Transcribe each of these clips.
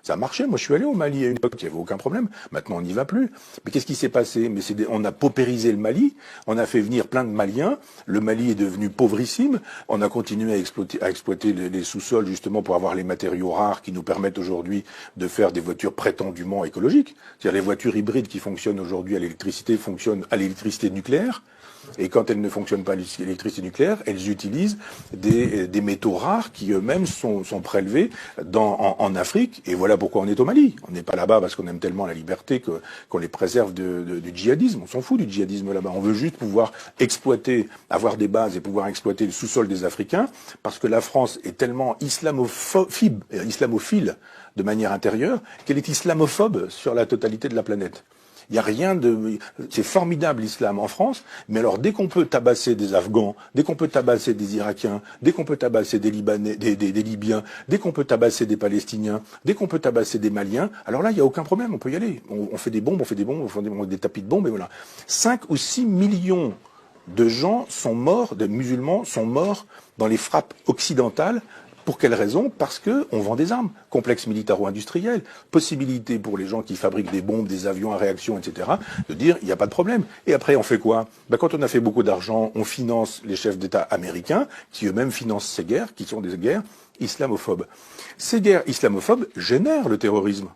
Ça a marché. Moi, je suis allé au Mali à une époque, il n'y avait aucun problème. Maintenant, on n'y va plus. Mais qu'est-ce qui s'est passé? Mais on a paupérisé le Mali. On a fait venir plein de Maliens. Le Mali est devenu pauvrissime. On a continué à exploiter les sous-sols justement pour avoir les matériaux rares qui nous permettent aujourd'hui de faire des voitures prétendument écologiques. C'est-à-dire les voitures hybrides qui fonctionnent aujourd'hui à l'électricité fonctionnent à l'électricité nucléaire. Et quand elles ne fonctionnent pas à l'électricité nucléaire, elles utilisent des métaux rares qui eux-mêmes sont prélevés en Afrique. Et voilà pourquoi on est au Mali. On n'est pas là-bas parce qu'on aime tellement la liberté qu'on les préserve du djihadisme. On s'en fout du djihadisme là-bas. On veut juste pouvoir exploiter, avoir des bases et pouvoir exploiter le sous-sol des Africains parce que la France est tellement islamophile de manière intérieure qu'elle est islamophobe sur la totalité de la planète. Il n'y a rien de... C'est formidable l'islam en France, mais alors dès qu'on peut tabasser des Afghans, dès qu'on peut tabasser des Irakiens, dès qu'on peut tabasser des Libanais, des Libyens, dès qu'on peut tabasser des Palestiniens, dès qu'on peut tabasser des Maliens, alors là, il n'y a aucun problème, on peut y aller. On fait des bombes, on fait des tapis de bombes, et voilà. 5 ou 6 millions de gens sont morts, de musulmans sont morts dans les frappes occidentales. Pour quelle raison? Parce que on vend des armes, complexe militaro-industriel, possibilité pour les gens qui fabriquent des bombes, des avions à réaction, etc., de dire il n'y a pas de problème. Et après on fait quoi? Quand on a fait beaucoup d'argent, on finance les chefs d'État américains qui eux-mêmes financent ces guerres, qui sont des guerres islamophobes. Ces guerres islamophobes génèrent le terrorisme.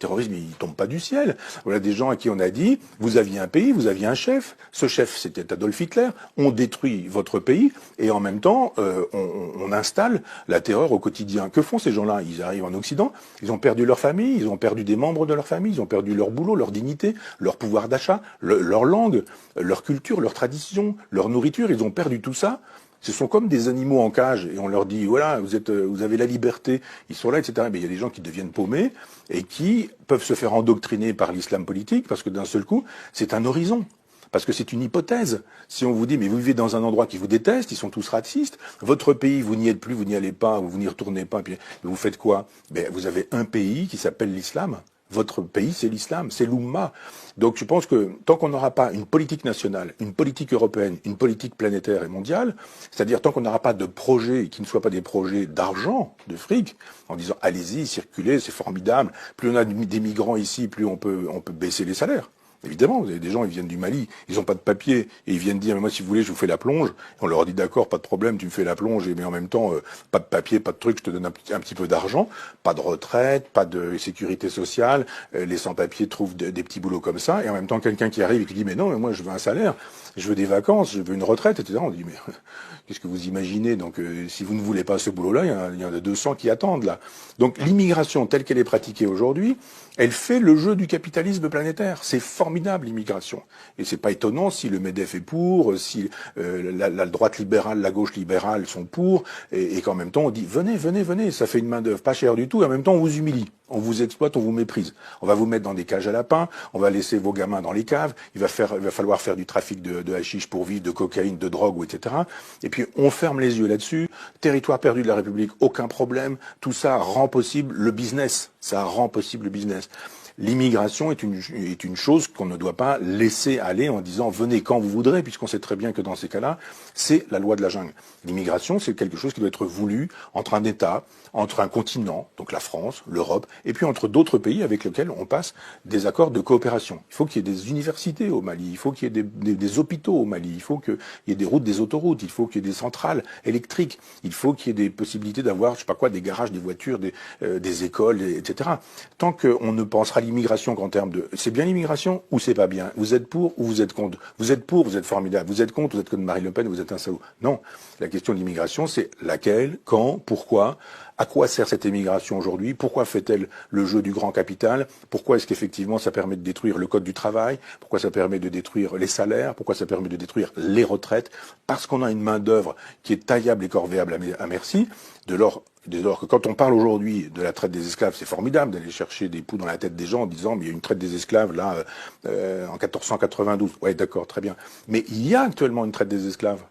Le terrorisme, il tombe pas du ciel. Voilà des gens à qui on a dit, vous aviez un pays, vous aviez un chef. Ce chef, c'était Adolf Hitler. On détruit votre pays et en même temps, on installe la terreur au quotidien. Que font ces gens-là? Ils arrivent en Occident, ils ont perdu leur famille, ils ont perdu des membres de leur famille, ils ont perdu leur boulot, leur dignité, leur pouvoir d'achat, leur langue, leur culture, leur tradition, leur nourriture. Ils ont perdu tout ça. Ce sont comme des animaux en cage et on leur dit voilà vous avez la liberté, ils sont là, etc. Mais il y a des gens qui deviennent paumés et qui peuvent se faire endoctriner par l'islam politique parce que d'un seul coup c'est un horizon. Parce que c'est une hypothèse. Si on vous dit, mais vous vivez dans un endroit qui vous déteste, ils sont tous racistes, votre pays, vous n'y êtes plus, vous n'y allez pas, vous n'y retournez pas, puis vous faites quoi? Vous avez un pays qui s'appelle l'islam. Votre pays, c'est l'islam, c'est l'Oumma. Donc je pense que tant qu'on n'aura pas une politique nationale, une politique européenne, une politique planétaire et mondiale, c'est-à-dire tant qu'on n'aura pas de projets qui ne soient pas des projets d'argent, de fric, en disant allez-y, circulez, c'est formidable, plus on a des migrants ici, plus on peut baisser les salaires. Évidemment, vous avez des gens, ils viennent du Mali, ils n'ont pas de papier, et ils viennent dire, mais moi, si vous voulez, je vous fais la plonge. Et on leur dit, d'accord, pas de problème, tu me fais la plonge, mais en même temps, pas de papier, pas de truc, je te donne un petit peu d'argent, pas de retraite, pas de sécurité sociale, les sans-papiers trouvent des petits boulots comme ça, et en même temps, quelqu'un qui arrive et qui dit, mais non, mais moi, je veux un salaire, je veux des vacances, je veux une retraite, etc. On dit, mais qu'est-ce que vous imaginez? Donc, si vous ne voulez pas ce boulot-là, il y en a 200 qui attendent, là. Donc, l'immigration telle qu'elle est pratiquée aujourd'hui, elle fait le jeu du capitalisme planétaire. C'est formidable, l'immigration. Et c'est pas étonnant si le MEDEF est pour, si la droite libérale, la gauche libérale sont pour, et qu'en même temps on dit venez, venez, venez, ça fait une main d'œuvre pas chère du tout, et en même temps on vous humilie, on vous exploite, on vous méprise. On va vous mettre dans des cages à lapins, on va laisser vos gamins dans les caves, il va falloir faire du trafic de hashish pour vivre, de cocaïne, de drogue, etc. Et puis on ferme les yeux là-dessus. Territoire perdu de la République, aucun problème. Tout ça rend possible le business. Ça rend possible le business. L'immigration est une chose qu'on ne doit pas laisser aller en disant venez quand vous voudrez, puisqu'on sait très bien que dans ces cas-là, c'est la loi de la jungle. L'immigration, c'est quelque chose qui doit être voulu entre un État, entre un continent, donc la France, l'Europe, et puis entre d'autres pays avec lesquels on passe des accords de coopération. Il faut qu'il y ait des universités au Mali, il faut qu'il y ait des hôpitaux au Mali, il faut qu'il y ait des routes, des autoroutes, il faut qu'il y ait des centrales électriques, il faut qu'il y ait des possibilités d'avoir, je sais pas quoi, des garages, des voitures, des écoles, etc. Tant qu'on ne pensera l'immigration qu'en termes de c'est bien l'immigration ou c'est pas bien, vous êtes pour ou vous êtes contre, vous êtes pour, vous êtes formidable, vous êtes contre, vous êtes comme Marine Le Pen, vous êtes un salaud. Non, la question de l'immigration, c'est laquelle, quand, pourquoi, à quoi sert cette immigration aujourd'hui, pourquoi fait-elle le jeu du grand capital, pourquoi est-ce qu'effectivement ça permet de détruire le code du travail, pourquoi ça permet de détruire les salaires, pourquoi ça permet de détruire les retraites, parce qu'on a une main d'œuvre qui est taillable et corvéable à merci, dès lors que quand on parle aujourd'hui de la traite des esclaves, c'est formidable d'aller chercher des poux dans la tête des gens en disant mais il y a une traite des esclaves là en 1492. Ouais, d'accord, très bien. Mais il y a actuellement une traite des esclaves.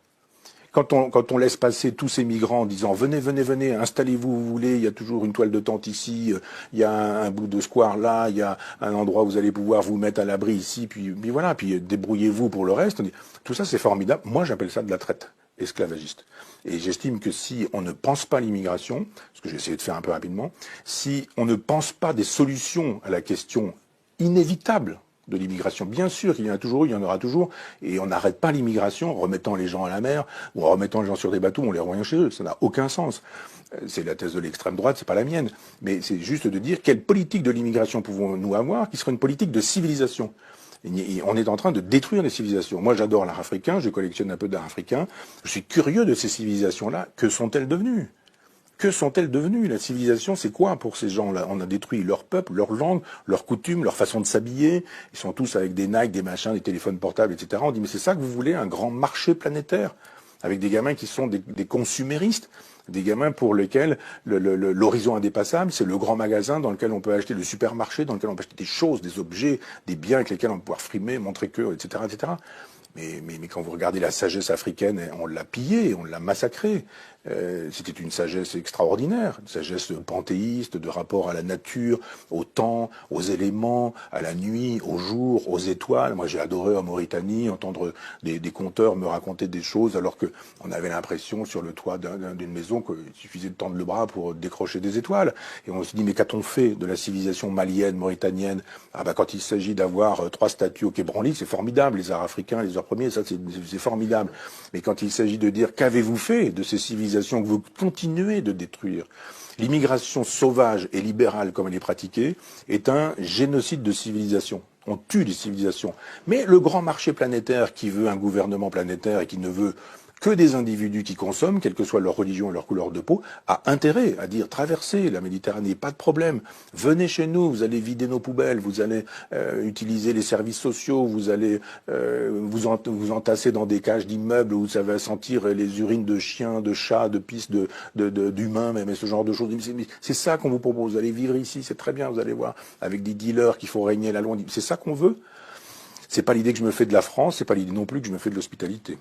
Quand on laisse passer tous ces migrants en disant venez, venez, venez, installez-vous où vous voulez, il y a toujours une toile de tente ici, il y a un bout de square là, il y a un endroit où vous allez pouvoir vous mettre à l'abri ici, puis voilà, puis débrouillez-vous pour le reste. Tout ça c'est formidable. Moi j'appelle ça de la traite. esclavagiste. Et j'estime que si on ne pense pas l'immigration, ce que j'ai essayé de faire un peu rapidement, si on ne pense pas des solutions à la question inévitable de l'immigration. Bien sûr qu'il y en a toujours eu, il y en aura toujours, et on n'arrête pas l'immigration en remettant les gens à la mer, ou en remettant les gens sur des bateaux, on les renvoie chez eux. Ça n'a aucun sens. C'est la thèse de l'extrême droite, c'est pas la mienne. Mais c'est juste de dire quelle politique de l'immigration pouvons-nous avoir qui serait une politique de civilisation. On est en train de détruire les civilisations. Moi, j'adore l'art africain, je collectionne un peu d'art africain. Je suis curieux de ces civilisations-là. Que sont-elles devenues ? Que sont-elles devenues? La civilisation, c'est quoi pour ces gens-là? On a détruit leur peuple, leur langue, leurs coutumes, leur façon de s'habiller. Ils sont tous avec des Nike, des machins, des téléphones portables, etc. On dit, mais c'est ça que vous voulez, un grand marché planétaire? Avec des gamins qui sont des consuméristes, des gamins pour lesquels l'horizon indépassable, c'est le grand magasin dans lequel on peut acheter, le supermarché dans lequel on peut acheter des choses, des objets, des biens avec lesquels on peut pouvoir frimer, montrer que, etc., etc. Mais quand vous regardez la sagesse africaine, on l'a pillée, on l'a massacrée. C'était une sagesse extraordinaire, une sagesse panthéiste, de rapport à la nature, au temps, aux éléments, à la nuit, au jour, aux étoiles. Moi, j'ai adoré en Mauritanie entendre des conteurs me raconter des choses, alors que on avait l'impression sur le toit d'une maison qu'il suffisait de tendre le bras pour décrocher des étoiles. Et on se dit, mais qu'a-t-on fait de la civilisation malienne, mauritanienne? Ah bah quand il s'agit d'avoir 3 statues au Quai Branly, c'est formidable. Les arts africains, les arts premiers, ça c'est formidable. Mais quand il s'agit de dire qu'avez-vous fait de ces civilisations que vous continuez de détruire? L'immigration sauvage et libérale, comme elle est pratiquée, est un génocide de civilisation. On tue les civilisations. Mais le grand marché planétaire qui veut un gouvernement planétaire et qui ne veut que des individus qui consomment, quelle que soit leur religion et leur couleur de peau, a intérêt à dire traversez la Méditerranée, pas de problème. Venez chez nous, vous allez vider nos poubelles, vous allez utiliser les services sociaux, vous allez vous entasser dans des cages d'immeubles où ça va sentir les urines de chiens, de chats, de pistes d'humains, même et ce genre de choses. C'est ça qu'on vous propose. Vous allez vivre ici, c'est très bien, vous allez voir, avec des dealers qui font régner la loi. C'est ça qu'on veut. C'est pas l'idée que je me fais de la France, c'est pas l'idée non plus que je me fais de l'hospitalité.